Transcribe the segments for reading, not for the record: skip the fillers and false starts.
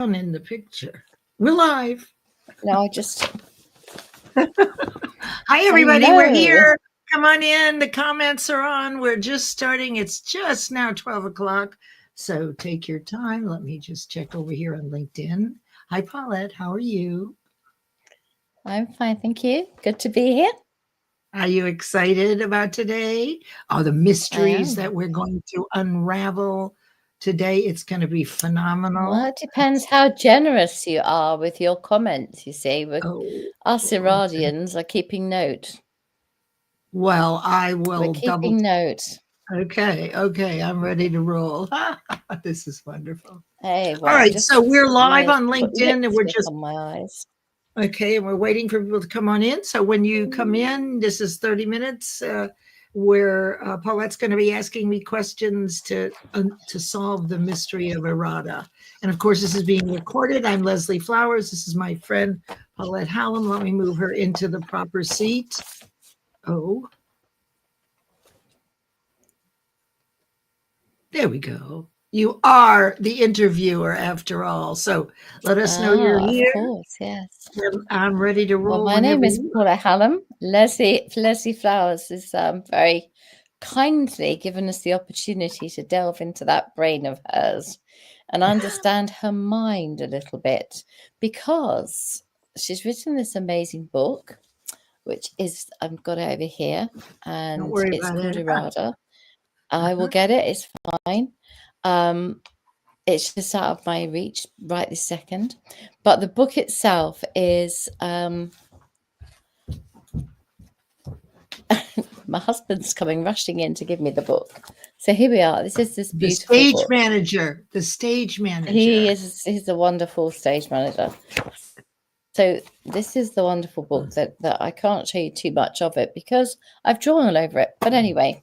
in the picture. We're live. No, I just. Hi, everybody. Hello. We're here. Come on in. The comments are on. We're just starting. It's just now 12 o'clock. So take your time. Let me just check over here on LinkedIn. Hi, Paulette. How are you? I'm fine, thank you. Good to be here. Are you excited about today? Oh, the mysteries that we're going to unravel today. It's going to be phenomenal. Well, it depends how generous you are with your comments, you see. Us 𝐈𝐴radians are keeping note. Well, I will We're keeping note. Okay. I'm ready to roll. This is wonderful. Hey, well, all right, so we're live on LinkedIn and we're just on my eyes. Okay, and we're waiting for people to come on in. So when you come in, this is 30 minutes where Paulette's going to be asking me questions to solve the mystery of eRada. And of course, this is being recorded. I'm Leslie Flowers. This is my friend Paulette Hallam. Let me move her into the proper seat. Oh. There we go. You are the interviewer after all. So let us know you're here. Of course, yes. I'm ready to roll. Well, my name is Paulette Hallam. Leslie Flowers has very kindly given us the opportunity to delve into that brain of hers and understand her mind a little bit, because she's written this amazing book, which is, I've got it over here, and it's called eRada. I will get it. It's fine. It's just out of my reach right this second. But the book itself is my husband's coming rushing in to give me the book. So here we are. This is this beautiful stage book. manager. The stage manager. He's a wonderful stage manager. So this is the wonderful book that I can't show you too much of it because I've drawn all over it. But anyway,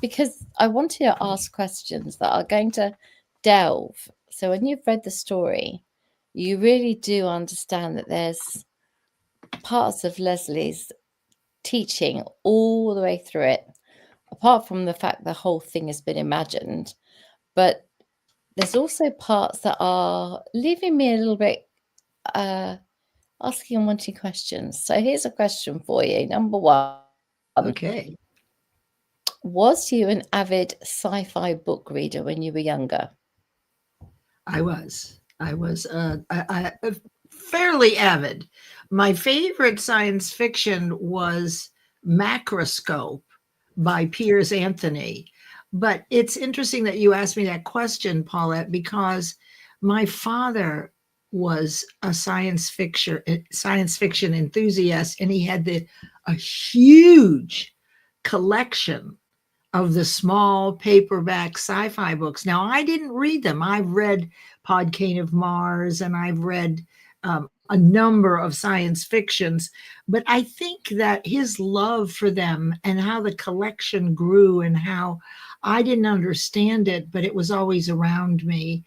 because I wanted to ask questions that are going to delve. So when you've read the story, you really do understand that there's parts of Leslie's teaching all the way through it, apart from the fact the whole thing has been imagined. But there's also parts that are leaving me a little bit asking and wanting questions. So here's a question for you. Number one. Okay. Was you an avid sci-fi book reader when you were younger? I was fairly avid. My favorite science fiction was Macroscope by Piers Anthony. But it's interesting that you asked me that question, Paulette, because my father was a science fiction enthusiast, and he had a huge collection of the small paperback sci-fi books. Now, I didn't read them. I've read 𝐷𝐴 of Mars, and I've read a number of science fictions, but I think that his love for them and how the collection grew and how I didn't understand it, but it was always around me.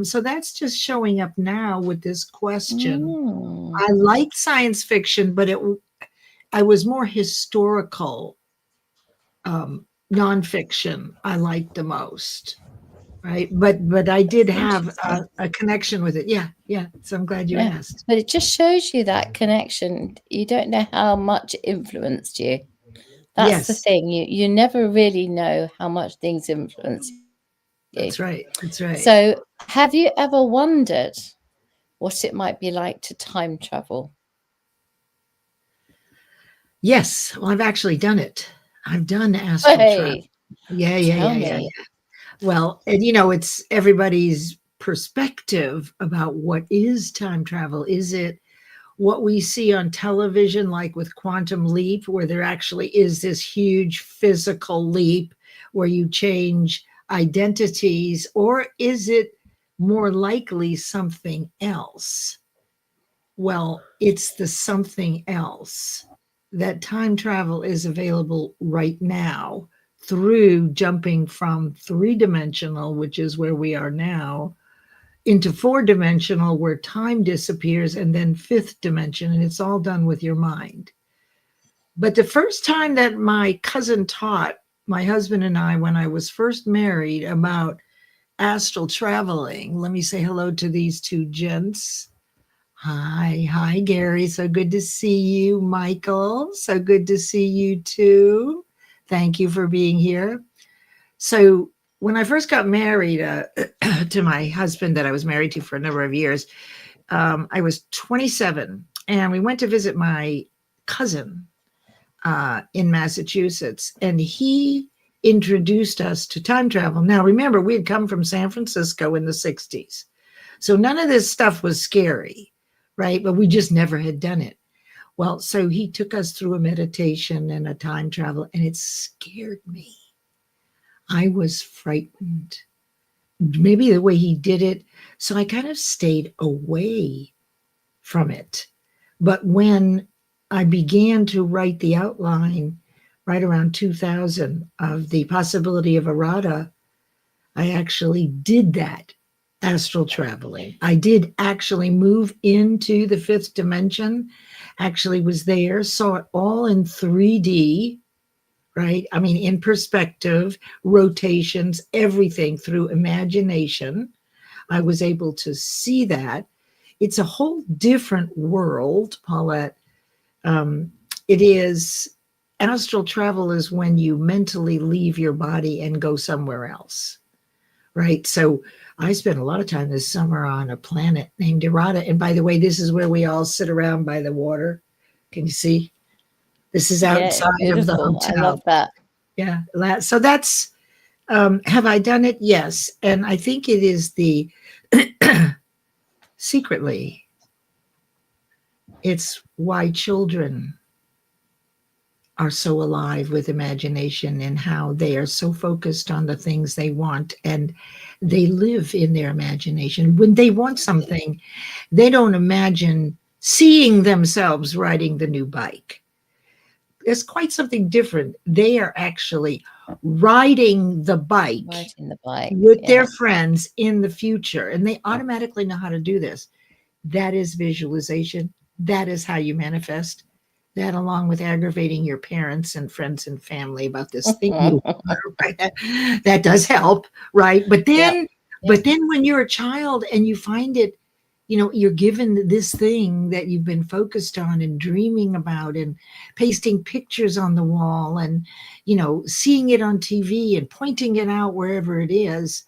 So that's just showing up now with this question. I liked science fiction, but I was more historical nonfiction I liked the most, right? But I did have a connection with it. Yeah. So I'm glad you asked. But it just shows you that connection. You don't know how much it influenced you. That's the thing. You never really know how much things influence you. That's right. So have you ever wondered what it might be like to time travel? Yes. Well, I've actually done it. I've done astral travel. Yeah. Well, and it's everybody's perspective about what is time travel. Is it what we see on television, like with Quantum Leap, where there actually is this huge physical leap where you change identities, or is it more likely something else? Well, it's the something else. That time travel is available right now through jumping from 3-dimensional, which is where we are now, into 4-dimensional, where time disappears, and then 5th dimension, and it's all done with your mind. But the first time that my cousin taught my husband and I, when I was first married, about astral traveling. Let me say hello to these two gents. Hi, Gary. So good to see you. Michael, so good to see you too. Thank you for being here. So when I first got married to my husband that I was married to for a number of years, I was 27, and we went to visit my cousin in Massachusetts, and he introduced us to time travel. Now, remember, we had come from San Francisco in the 60s. So none of this stuff was scary, right? But we just never had done it. Well, so he took us through a meditation and a time travel, and it scared me. I was frightened. Maybe the way he did it. So I kind of stayed away from it. But when I began to write the outline right around 2000 of the possibility of eRada, I actually did that astral traveling. I did actually move into the fifth dimension, actually was there, saw it all in 3D, right? I mean, in perspective, rotations, everything through imagination. I was able to see that. It's a whole different world, Paulette. It is, astral travel is when you mentally leave your body and go somewhere else, right? So I spent a lot of time this summer on a planet named eRada. And by the way, this is where we all sit around by the water. Can you see? This is outside of the hotel. I love that. Yeah. So that's, have I done it? Yes. And I think it is the, secretly, it's why children are so alive with imagination and how they are so focused on the things they want, and they live in their imagination. When they want something, they don't imagine seeing themselves riding the new bike. There's quite something different. They are actually riding the bike with their friends in the future, and they automatically know how to do this. That is visualization. That is how you manifest. That, along with aggravating your parents and friends and family about this thing you want, right? That does help, right? But then, when you're a child and you find it, you're given this thing that you've been focused on and dreaming about and pasting pictures on the wall and, seeing it on TV and pointing it out wherever it is.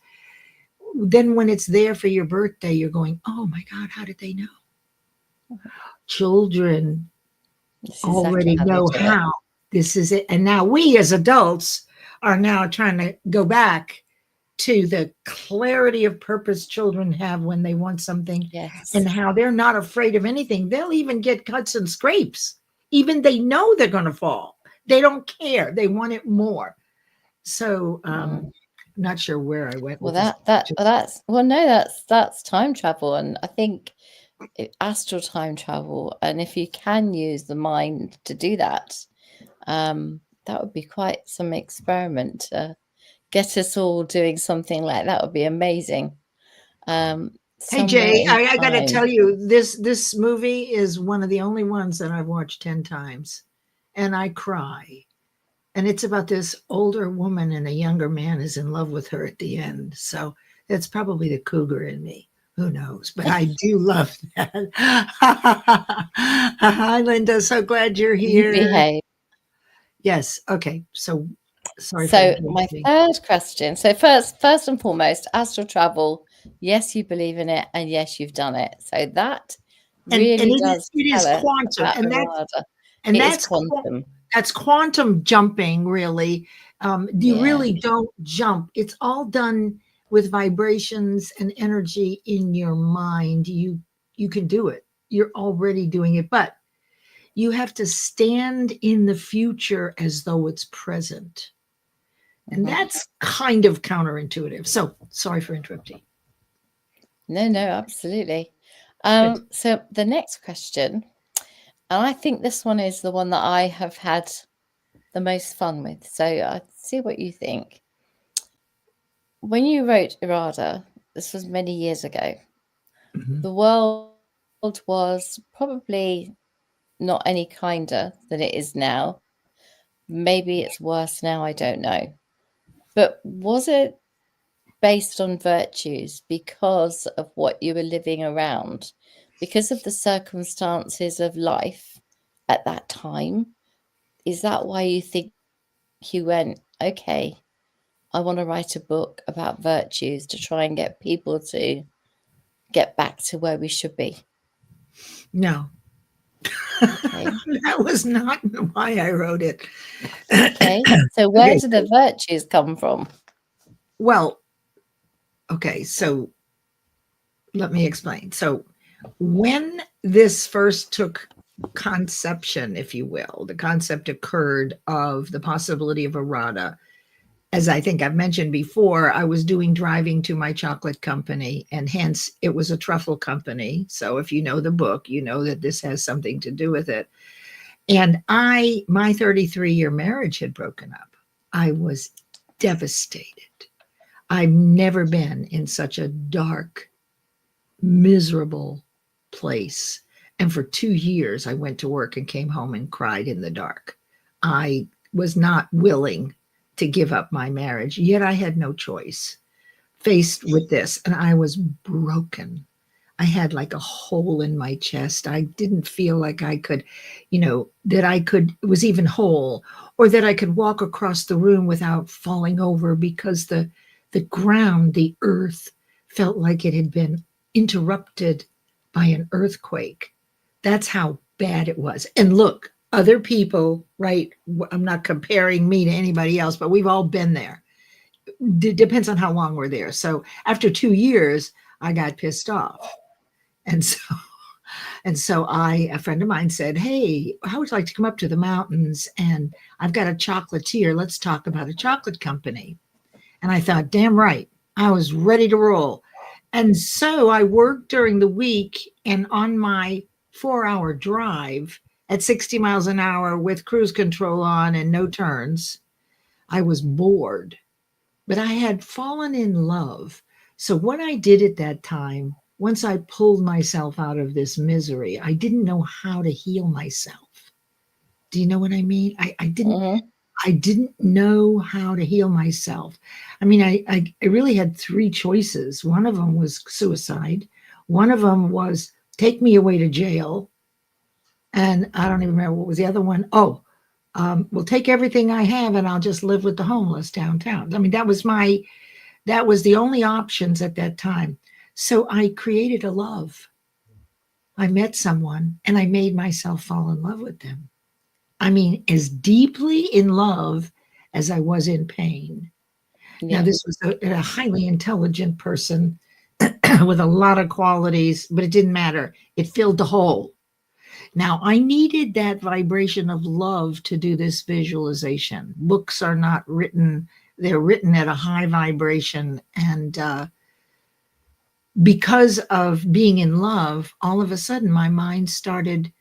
Then when it's there for your birthday, you're going, oh my God, how did they know? Children already know how. This is it. And now we as adults are now trying to go back to the clarity of purpose children have when they want something, and how they're not afraid of anything. They'll even get cuts and scrapes. Even they know they're going to fall. They don't care. They want it more. So not sure where I went. Well, that's time travel. And I think astral time travel, and if you can use the mind to do that, that would be quite some experiment to get us all doing something like that. Would be amazing. Hey Jay, I got to tell you, this movie is one of the only ones that I've watched 10 times, and I cry. And it's about this older woman and a younger man is in love with her at the end. So that's probably the cougar in me. Who knows? But I do love that. Hi, Linda. So glad you're here. You behave. Yes. Okay. So sorry. So my third question. So first and foremost, astral travel. Yes, you believe in it, and yes, you've done it. So that really does. It is quantum, and that's quantum. That's quantum jumping, really. You really don't jump. It's all done with vibrations and energy in your mind. You can do it. You're already doing it, but you have to stand in the future as though it's present. And that's kind of counterintuitive. So sorry for interrupting. No, absolutely. So the next question, and I think this one is the one that I have had the most fun with. So I see what you think. When you wrote eRada, this was many years ago, the world was probably not any kinder than it is now. Maybe it's worse now, I don't know. But was it based on virtues because of what you were living around, because of the circumstances of life at that time? Is that why you think you went, okay, I want to write a book about virtues to try and get people to get back to where we should be? No. Okay. That was not why I wrote it. Okay. So where Okay, do the virtues come from? Well, okay, so let me explain. So when this first took conception, if you will, the concept occurred of the possibility of eRada. As I think I've mentioned before, I was doing driving to my chocolate company, and hence it was a truffle company. So if you know the book, you know that this has something to do with it. And my 33-year marriage had broken up. I was devastated. I've never been in such a dark, miserable place. And for 2 years, I went to work and came home and cried in the dark. I was not willing to give up my marriage, yet I had no choice faced with this. And I was broken. I had like a hole in my chest. I didn't feel like I could, that I was even whole, or that I could walk across the room without falling over, because the ground, the earth, felt like it had been interrupted by an earthquake. That's how bad it was. And look, other people, right? I'm not comparing me to anybody else, but we've all been there. Depends on how long we're there. So after 2 years, I got pissed off. And so a friend of mine said, hey, how would you like to come up to the mountains? And I've got a chocolatier. Let's talk about a chocolate company. And I thought, damn right, I was ready to roll. And so I worked during the week, and on my 4-hour drive at 60 miles an hour with cruise control on and no turns, I was bored, but I had fallen in love. So what I did at that time, once I pulled myself out of this misery, I didn't know how to heal myself. Do you know what I mean? I didn't know how to heal myself. I mean, I really had 3 choices. One of them was suicide. One of them was take me away to jail. And I don't even remember what was the other one. Oh, we'll take everything I have and I'll just live with the homeless downtown. I mean, that was the only options at that time. So I created a love. I met someone and I made myself fall in love with them. I mean, as deeply in love as I was in pain. Yeah. Now, this was a highly intelligent person with a lot of qualities, but it didn't matter. It filled the hole. Now, I needed that vibration of love to do this visualization. Books are not written, they're written at a high vibration. And because of being in love, all of a sudden my mind started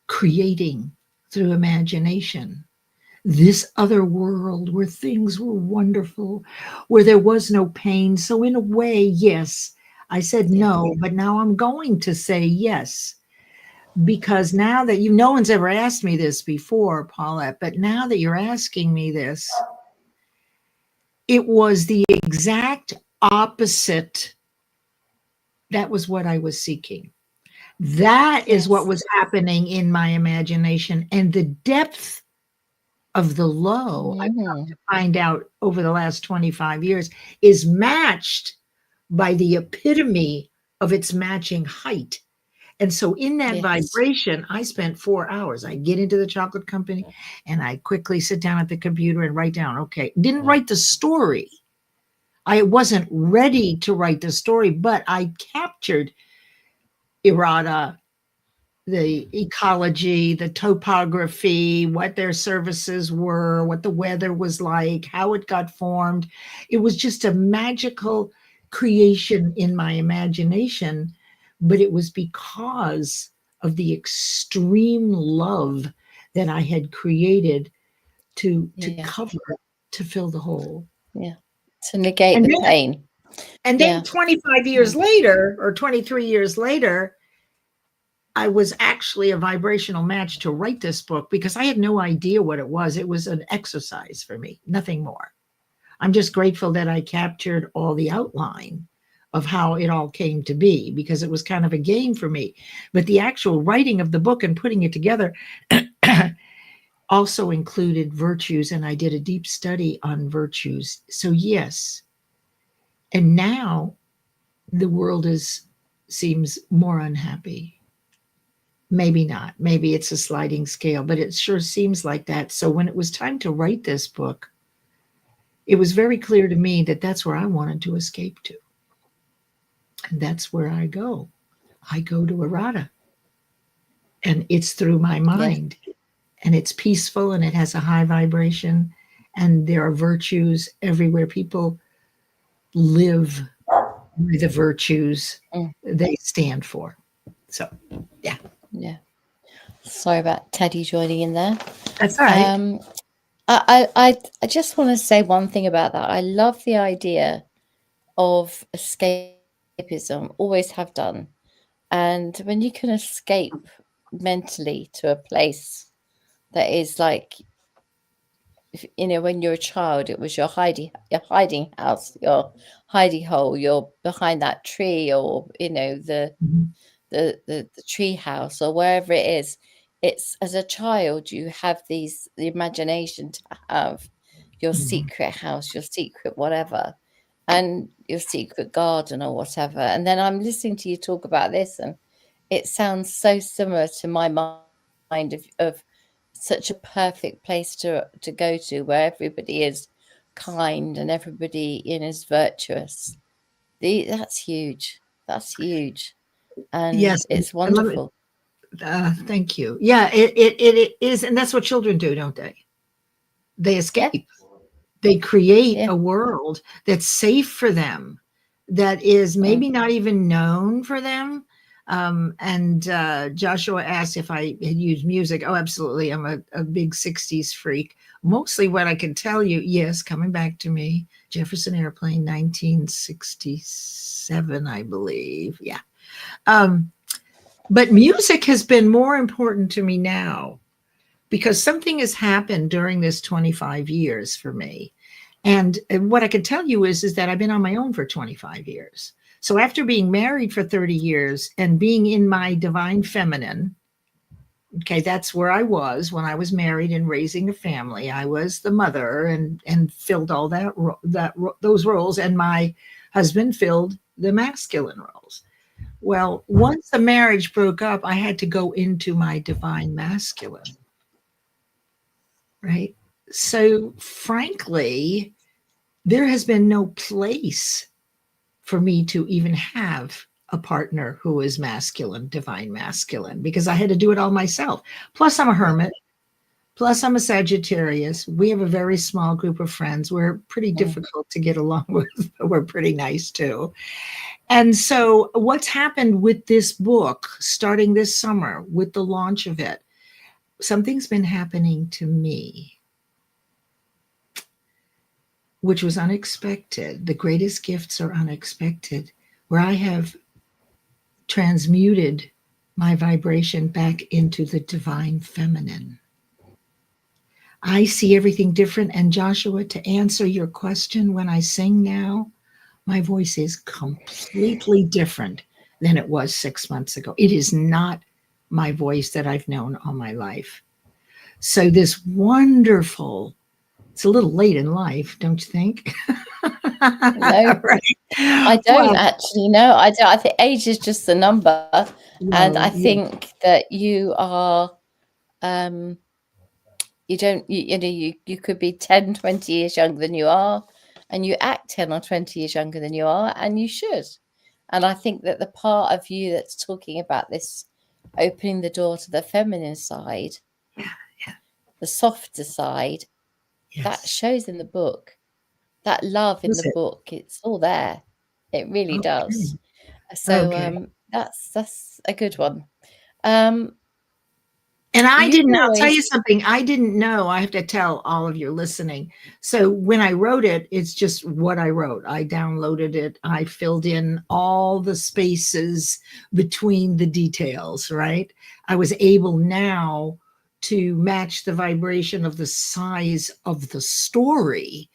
creating through imagination this other world where things were wonderful, where there was no pain. So in a way, yes, I said no, but now I'm going to say yes. Because now that no one's ever asked me this before, Paulette, but now that you're asking me this, it was the exact opposite. That was what I was seeking. That is what was happening in my imagination. And the depth of the low, I've come to find out over the last 25 years, is matched by the epitome of its matching height. And so in that vibration, I spent 4 hours. I get into the chocolate company and I quickly sit down at the computer and write down, okay, didn't write the story. I wasn't ready to write the story, but I captured eRada, the ecology, the topography, what their services were, what the weather was like, how it got formed. It was just a magical creation in my imagination, but it was because of the extreme love that I had created to cover, to fill the hole. Yeah, to negate the pain. And then 25 years later, or 23 years later, I was actually a vibrational match to write this book because I had no idea what it was. It was an exercise for me, nothing more. I'm just grateful that I captured all the outline of how it all came to be, because it was kind of a game for me. But the actual writing of the book and putting it together also included virtues, and I did a deep study on virtues. So yes, and now the world seems more unhappy. Maybe not. Maybe it's a sliding scale, but it sure seems like that. So when it was time to write this book, it was very clear to me that that's where I wanted to escape to. And that's where I go. I go to eRada. And it's through my mind. Yes. And it's peaceful, and it has a high vibration. And there are virtues everywhere. People live with the virtues they stand for. So, yeah. Yeah. Sorry about Teddy joining in there. That's all right. I just want to say one thing about that. I love the idea of escapism, always have done. And when you can escape mentally to a place that is like, you know, when you're a child, it was your hiding house, your hidey hole, you're behind that tree, or, you know, the tree house, or wherever it is. It's, as a child, you have the imagination to have your secret house, your secret whatever, and your secret garden or whatever. And then I'm listening to you talk about this, and it sounds so similar to my mind of such a perfect place to go to, where everybody is kind and everybody is virtuous. That's huge. That's huge. And yes, it's wonderful. Thank you. Yeah, it is. And that's what children do, don't they? They escape. Yeah. They create a world that's safe for them, that is maybe not even known for them. And Joshua asked if I had used music. Oh, absolutely. I'm a big 60s freak. Mostly what I can tell you, yes, coming back to me, Jefferson Airplane, 1967, I believe. Yeah. But music has been more important to me now, because something has happened during this 25 years for me. And what I can tell you is that I've been on my own for 25 years. So after being married for 30 years and being in my divine feminine, okay, that's where I was when I was married and raising a family. I was the mother and filled all those roles, and my husband filled the masculine roles. Well, once the marriage broke up, I had to go into my divine masculine, right? So frankly, there has been no place for me to even have a partner who is masculine, divine masculine, because I had to do it all myself. Plus, I'm a hermit. Plus, I'm a Sagittarius. We have a very small group of friends. We're pretty difficult to get along with, but we're pretty nice too. And so what's happened with this book, starting this summer with the launch of it, something's been happening to me, which was unexpected. The greatest gifts are unexpected, where I have transmuted my vibration back into the divine feminine. I see everything different. And Joshua, to answer your question, when I sing now, my voice is completely different than it was 6 months ago. It is not my voice that I've known all my life. So this wonderful, it's a little late in life, don't you think? No, right. I don't actually know. I don't. I think age is just the number. No, and I think that you are, you could be 10, 20 years younger than you are, and you act 10 or 20 years younger than you are, and you should. And I think that the part of you that's talking about this, opening the door to the feminine side, the softer side, that shows in the book. That love in the book, it's all there. It really does. So that's a good one. And I didn't, I'll tell you something, I didn't know, I have to tell all of you listening. So when I wrote it, it's just what I wrote. I downloaded it. I filled in all the spaces between the details, right? I was able now to match the vibration of the size of the story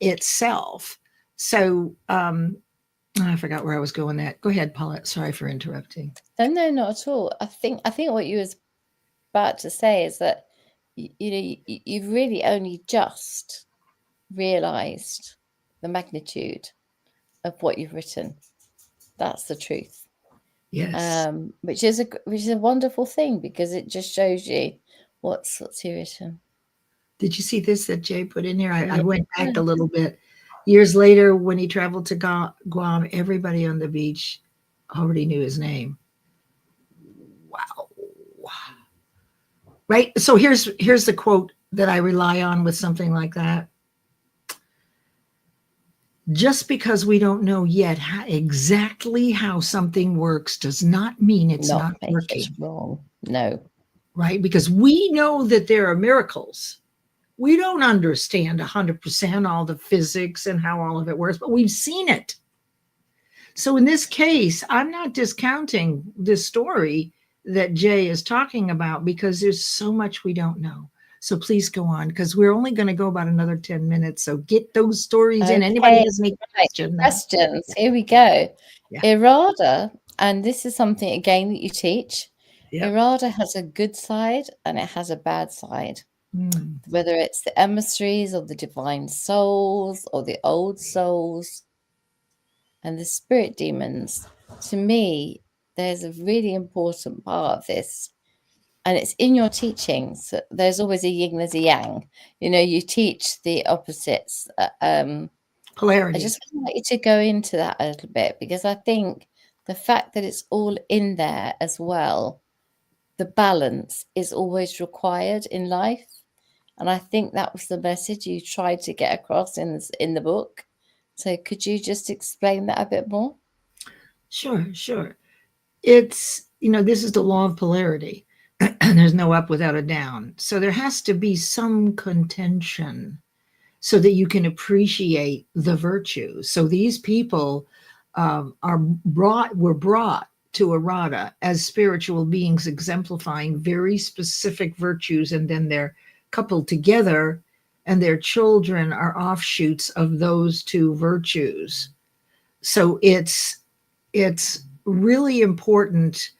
itself. So I forgot where I was going at. Go ahead, Paulette. Sorry for interrupting. No, not at all. I think what you was about to say is that you've really only just realized the magnitude of what you've written. That's the truth. Yes. Which is a wonderful thing, because it just shows you what's you written. Did you see this that Jay put in here? I went back a little bit. Years later, when he traveled to Guam, everybody on the beach already knew his name. Wow. Right? So here's the quote that I rely on with something like that. Just because we don't know yet exactly how something works does not mean it's not working. It's wrong. No. Right? Because we know that there are miracles. We don't understand 100% all the physics and how all of it works, but we've seen it. So in this case, I'm not discounting this story that Jay is talking about, because there's so much we don't know. So please go on, because we're only going to go about another 10 minutes. So get those stories in. Anybody has any questions? Here we go. Yeah. eRada, and this is something again that you teach. Yep. eRada has a good side and it has a bad side. Whether it's the emissaries or the divine souls or the old souls and the spirit demons, to me, there's a really important part of this, and it's in your teachings. There's always a yin, there's a yang. You teach the opposites. Polarity. I just would like you to go into that a little bit, because I think the fact that it's all in there as well, the balance is always required in life. And I think that was the message you tried to get across in the book. So could you just explain that a bit more? Sure. It's, this is the law of polarity. There's no up without a down. So there has to be some contention so that you can appreciate the virtues. So these people were brought to eRada as spiritual beings exemplifying very specific virtues, and then they're coupled together, and their children are offshoots of those two virtues. So it's really important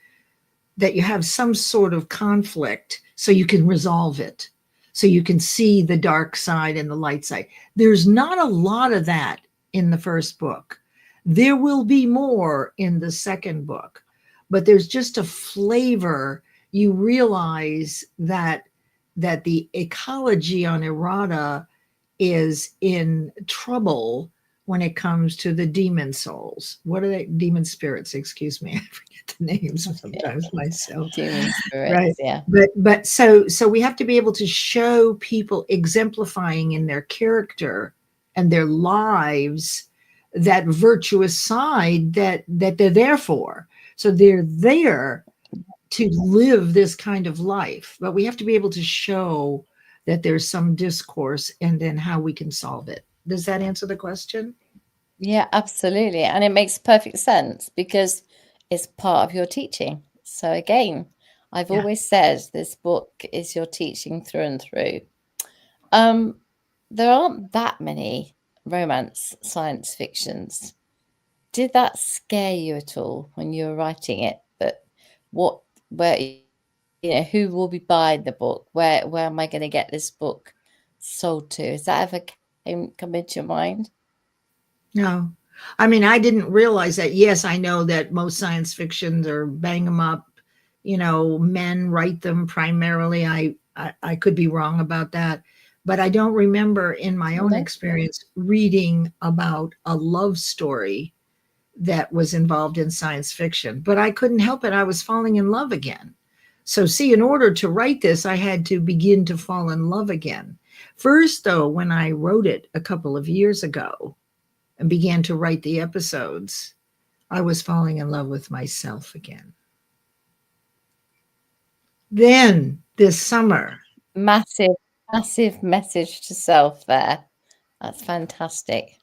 that you have some sort of conflict so you can resolve it, so you can see the dark side and the light side. There's not a lot of that in the first book. There will be more in the second book, but there's just a flavor. You realize that the ecology on eRada is in trouble when it comes to the demon souls. What are they? Demon spirits, excuse me. I forget the names sometimes myself. Demon spirits, right. Yeah. But so we have to be able to show people exemplifying in their character and their lives that virtuous side that they're there for. So they're there to live this kind of life, but we have to be able to show that there's some discourse and then how we can solve it. Does that answer the question? Yeah, absolutely. And it makes perfect sense because it's part of your teaching. So again, I've always said this book is your teaching through and through. There aren't that many romance science fictions. Did that scare you at all when you were writing it? That who will be buying the book? Where am I going to get this book sold to? Has that ever come into your mind? No. I mean, I didn't realize that. Yes, I know that most science fictions are bang 'em up, men write them primarily. I could be wrong about that, but I don't remember in my own experience reading about a love story that was involved in science fiction, but I couldn't help it. I was falling in love again. So see, in order to write this, I had to begin to fall in love again. First, though, when I wrote it a couple of years ago and began to write the episodes, I was falling in love with myself again. Then this summer. Massive message to self there. That's fantastic.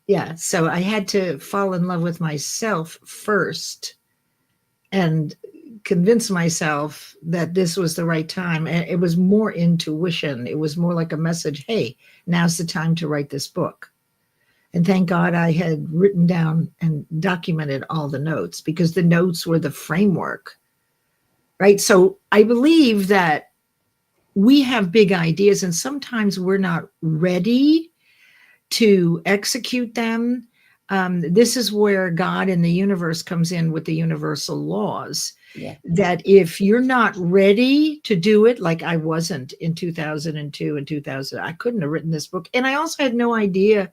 Yeah, so I had to fall in love with myself first and convince myself that this was the right time. And it was more intuition. It was more like a message. Hey, now's the time to write this book. And thank God I had written down and documented all the notes, because the notes were the framework, right? So I believe that we have big ideas and sometimes we're not ready to execute them. This is where God and the universe comes in with the universal laws. Yeah. That if you're not ready to do it, like I wasn't in 2002 and 2000, I couldn't have written this book. And I also had no idea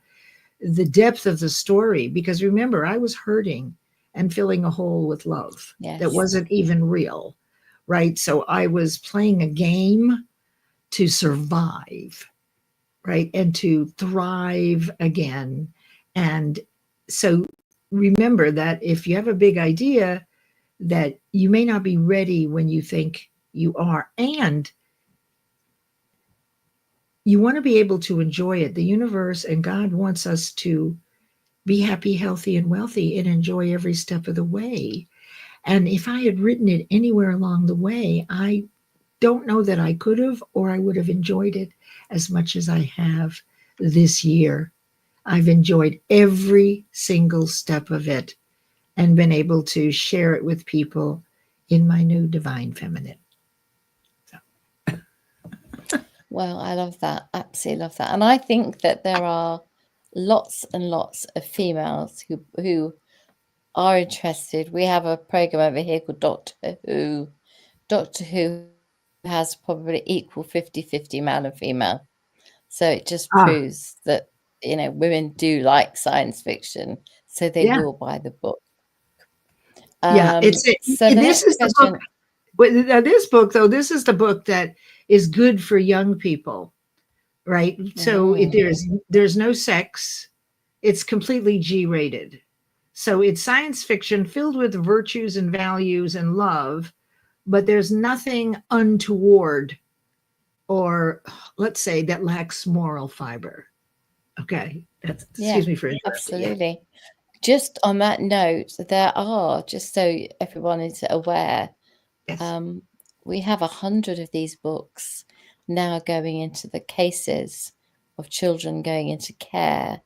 the depth of the story, because remember, I was hurting and filling a hole with love that wasn't even real, right? So I was playing a game to survive, right? And to thrive again. And so remember that if you have a big idea, that you may not be ready when you think you are. And you want to be able to enjoy it. The universe and God wants us to be happy, healthy, and wealthy and enjoy every step of the way. And if I had written it anywhere along the way, I don't know that I could have, or I would have enjoyed it as much as I have this year. I've enjoyed every single step of it and been able to share it with people in my new divine feminine. Well, I love that. Absolutely love that. And I think that there are lots and lots of females who are interested. We have a program over here called Doctor Who. Doctor Who has probably equal 50-50 male and female. So it just proves that, you know, women do like science fiction, so they will buy the book. This is the book. This book, though, this is the book that is good for young people, right? So there's no sex. It's completely G-rated. So it's science fiction filled with virtues and values and love, but there's nothing untoward or, let's say, that lacks moral fiber. Okay. Excuse me for interrupting. Absolutely. Just on that note, there are, just so everyone is aware, we have 100 of these books now going into the cases of children going into care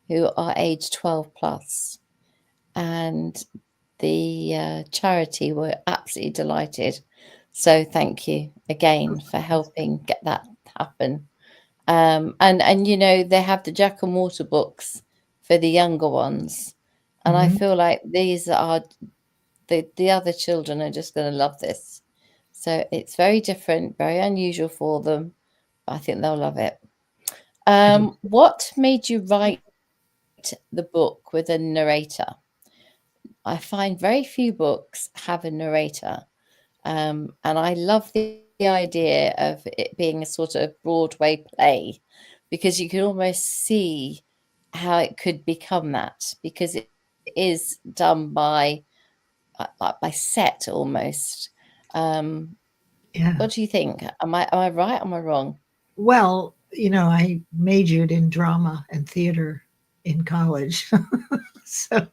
who are age 12 plus. And the charity were absolutely delighted. So thank you again for helping get that happen. And you know, they have the Jack and Mortar books for the younger ones. And I feel like these are the other children are just going to love this. So it's very different, very unusual for them. But I think they'll love it. What made you write the book with a narrator? I find very few books have a narrator. And I love the idea of it being a sort of Broadway play, because you can almost see how it could become that, because it is done by set almost. What do you think? Am I right? Am I wrong? Well, you know, I majored in drama and theater in college. So,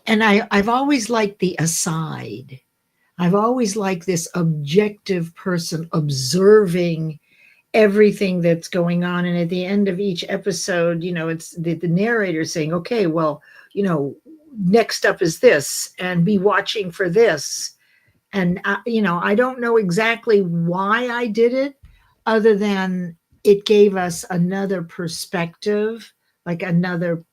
and I've always liked the aside. I've always liked this objective person observing everything that's going on. And at the end of each episode, you know, it's the narrator saying, okay, well, you know, next up is this, and be watching for this. And, you know, I don't know exactly why I did it, other than it gave us another perspective, like another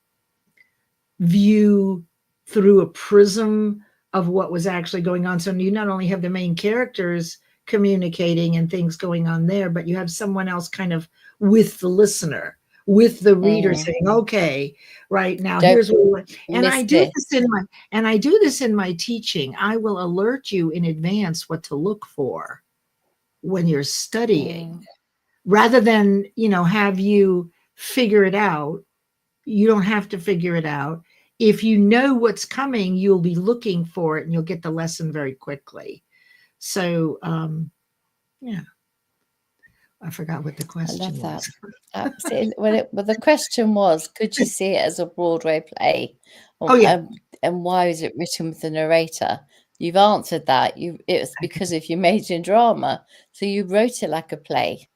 view through a prism of what was actually going on. So you not only have the main characters communicating and things going on there, but you have someone else kind of with the listener, with the reader saying, okay, right now, here's what we want. And I do this in my teaching. I will alert you in advance what to look for when you're studying, rather than, you know, have you figure it out. You don't have to figure it out. If you know what's coming, you'll be looking for it and you'll get the lesson very quickly. So, yeah. I forgot what the question was. Absolutely. Well, the question was, could you see it as a Broadway play? And why was it written with the narrator? you've answered that. It was because of your major in drama, so you wrote it like a play.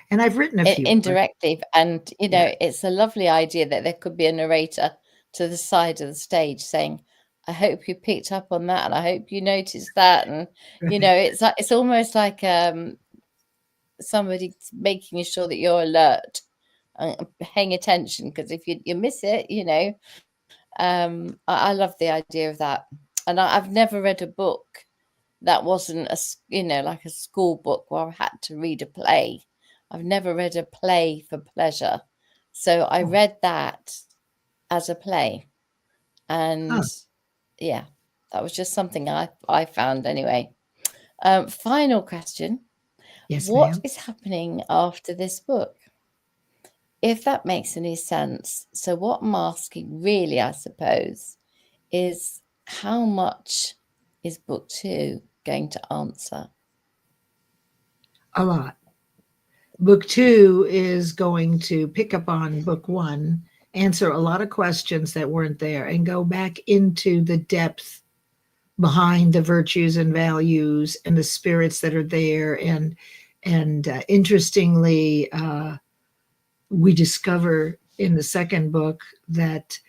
And I've written a few indirectly, and you know, Yeah. it's a lovely idea that there could be a narrator to the side of the stage saying, I hope you picked up on that, and I hope you noticed that. And you know, it's almost like somebody making sure that you're alert and paying attention, because if you miss it, you know. I love the idea of that, and I've never read a book that wasn't you know, like a school book where I had to read a play. I've never read a play for pleasure, so I read that as a play, and yeah, that was just something I found anyway. Final question: Yes, what ma'am. is happening after this book? If that makes any sense. So what I'm asking really, I suppose, is how much is book 2 going to answer? A lot. Book 2 is going to pick up on book 1, answer a lot of questions that weren't there, and go back into the depth behind the virtues and values and the spirits that are there. And interestingly, we discover in the second book that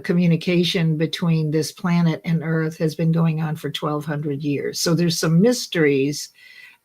communication between this planet and Earth has been going on for 1,200 years. So there's some mysteries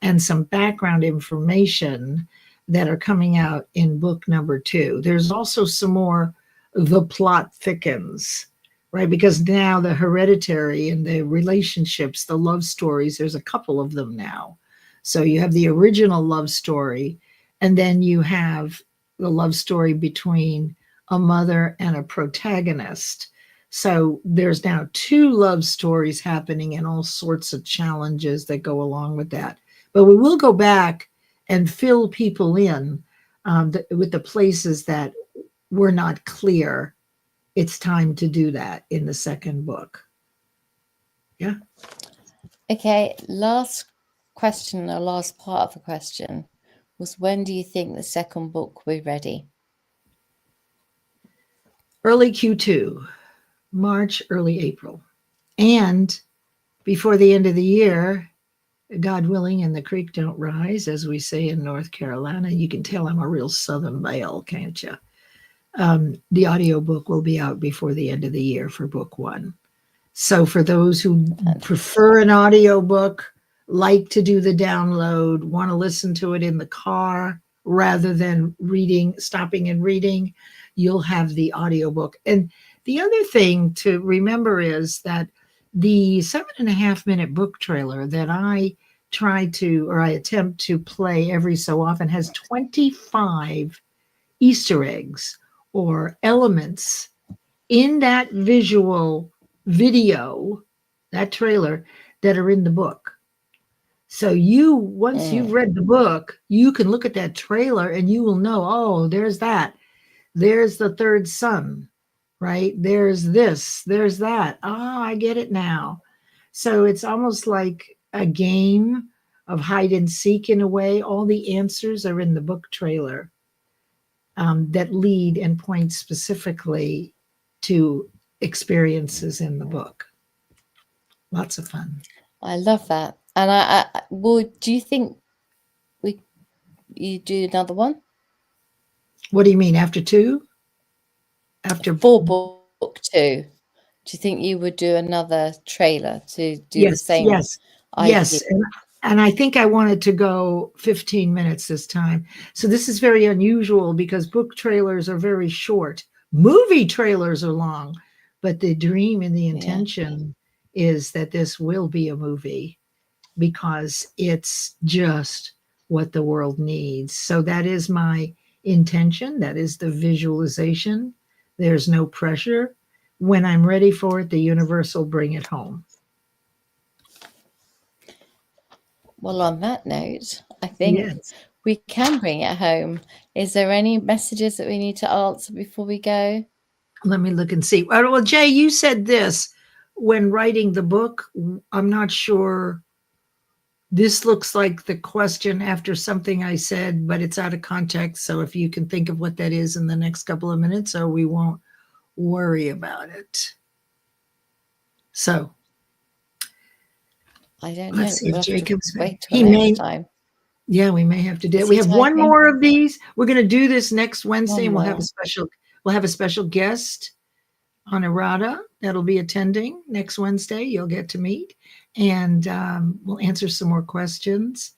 and some background information that are coming out in book number 2. There's also some more the plot thickens, right? Because now the hereditary and the relationships, the love stories, there's a couple of them now. So you have the original love story, and then you have the love story between a mother and a protagonist. So there's now 2 love stories happening and all sorts of challenges that go along with that. But we will go back and fill people in with the places that were not clear. It's time to do that in the second book. Yeah. Okay, last question, or last part of the question was, when do you think the second book will be ready? Early Q2, March, early April. And before the end of the year, God willing, and the creek don't rise, as we say in North Carolina. You can tell I'm a real Southern belle, can't you? The audiobook will be out before the end of the year for book 1. So for those who prefer an audiobook, like to do the download, want to listen to it in the car rather than stopping and reading, you'll have the audiobook. And the other thing to remember is that the 7.5-minute book trailer that I attempt to play every so often has 25 Easter eggs or elements in that video, that trailer, that are in the book. So once you've read the book, you can look at that trailer and you will know, oh, there's that. There's the third son, right? There's this, there's that. Oh, I get it now. So it's almost like a game of hide and seek in a way. All the answers are in the book trailer that lead and point specifically to experiences in the book. Lots of fun. I love that. And do you think you do another one? What do you mean, after 2? After For book 2, do you think you would do another trailer to do the same idea? Yes. And I think I wanted to go 15 minutes this time. So this is very unusual because book trailers are very short. Movie trailers are long, but the dream and the intention is that this will be a movie because it's just what the world needs. So that is my intention. That is the visualization. There's no pressure. When I'm ready for it, the universe will bring it home. Well, on that note, I think we can bring it home. Is there any messages that we need to answer before we go? Let me look and see. Well, Jay, you said this when writing the book. I'm not sure. This looks like the question after something I said, but it's out of context. So if you can think of what that is in the next couple of minutes, or we won't worry about it. So I don't know. Let's see if We'll have to Jacob's back. wait till He next may. time. Yeah, we may have to do it. Is We he have one typing? more of these. We're going to do this next Wednesday, One and we'll have more. a special guest on eRada that'll be attending next Wednesday. You'll get to meet, and we'll answer some more questions.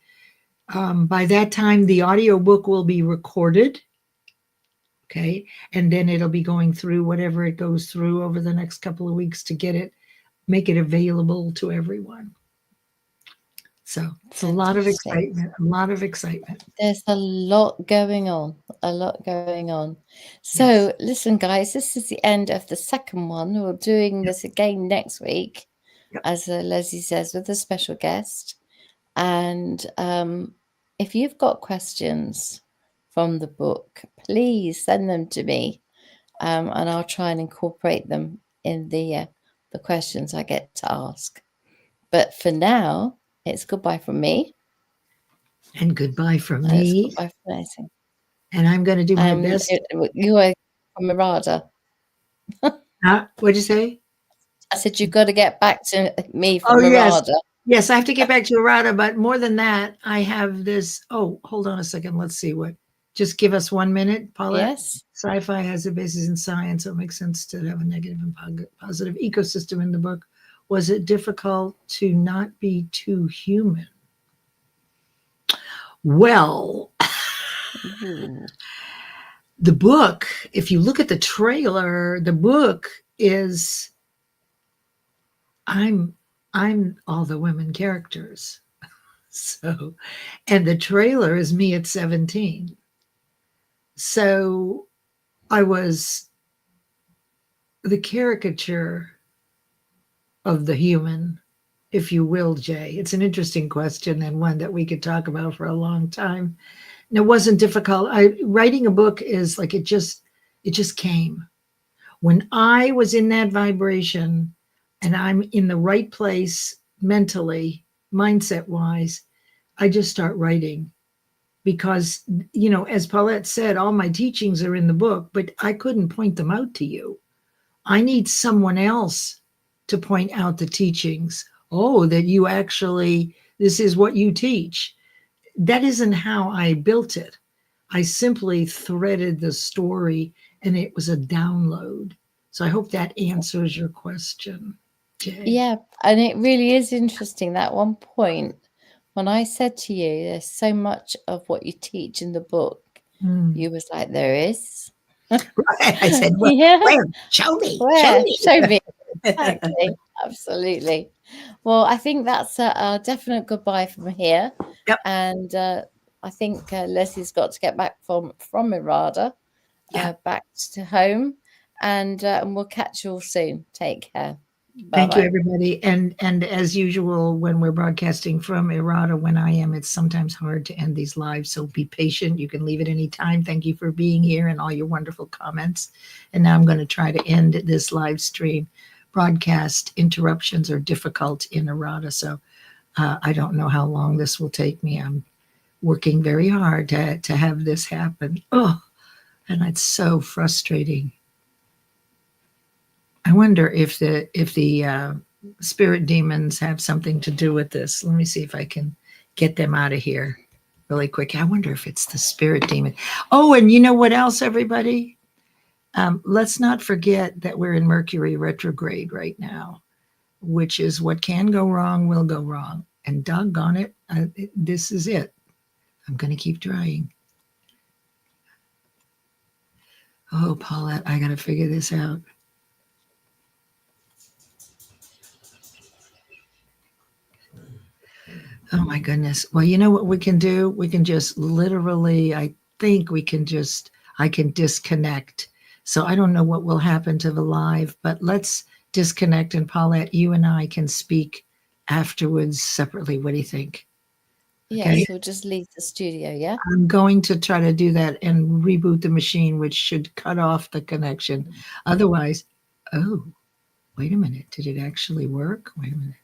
By that time, the audiobook will be recorded. Okay. And then it'll be going through whatever it goes through over the next couple of weeks to make it available to everyone. So it's a lot of excitement, There's a lot going on, So Yes. listen, guys, this is the end of the second one. We're doing this again next week, as Leslie says, with a special guest. And if you've got questions from the book, please send them to me, and I'll try and incorporate them in the questions I get to ask. But for now, it's goodbye from me. And goodbye from me. Goodbye from Nancy. And I'm going to do my best. You are from eRada. What'd you say? I said you've got to get back to me from eRada. Yes. Yes, I have to get back to eRada, but more than that, I have this. Oh, hold on a second. Let's see what. Just give us 1 minute, Paulette. Yes. Sci-fi has a basis in science, so it makes sense to have a negative and positive ecosystem in the book. Was it difficult to not be too human? Well, the book, if you look at the trailer, the book is I'm all the women characters. So, and the trailer is me at 17. So I was the caricature of the human, if you will, Jay. It's an interesting question and one that we could talk about for a long time. And it wasn't difficult. Writing a book is like it just came. When I was in that vibration and I'm in the right place mentally, mindset wise, I just start writing. Because, you know, as Paulette said, all my teachings are in the book, but I couldn't point them out to you. I need someone else to point out the teachings. Oh, that you actually, this is what you teach. That isn't how I built it. I simply threaded the story and it was a download. So I hope that answers your question, Jay. Yeah, and it really is interesting, that one point. When I said to you, there's so much of what you teach in the book, you was like, there is. Right. I said, well, where? Show me. Where? Show me. Exactly. Absolutely. Well, I think that's a definite goodbye from here. Yep. And I think Leslie's got to get back from eRada, back to home. And we'll catch you all soon. Take care. Bye-bye. Thank you, everybody. And as usual, when we're broadcasting from eRada, when I am, it's sometimes hard to end these lives. So be patient. You can leave at any time. Thank you for being here and all your wonderful comments. And now I'm going to try to end this live stream. Broadcast interruptions are difficult in eRada. So I don't know how long this will take me. I'm working very hard to have this happen. Oh, and it's so frustrating. I wonder if the spirit demons have something to do with this. Let me see if I can get them out of here really quick. I wonder if it's the spirit demon. Oh, and you know what else, everybody? Let's not forget that we're in Mercury retrograde right now, which is what can go wrong will go wrong. And doggone it, this is it. I'm going to keep trying. Oh, Paulette, I got to figure this out. Oh my goodness. Well, you know what we can do? We can just literally, I can disconnect. So I don't know what will happen to the live, but let's disconnect. And Paulette, you and I can speak afterwards separately. What do you think? Yes, okay. We'll just leave the studio, yeah? I'm going to try to do that and reboot the machine, which should cut off the connection. Otherwise, oh, wait a minute. Did it actually work? Wait a minute.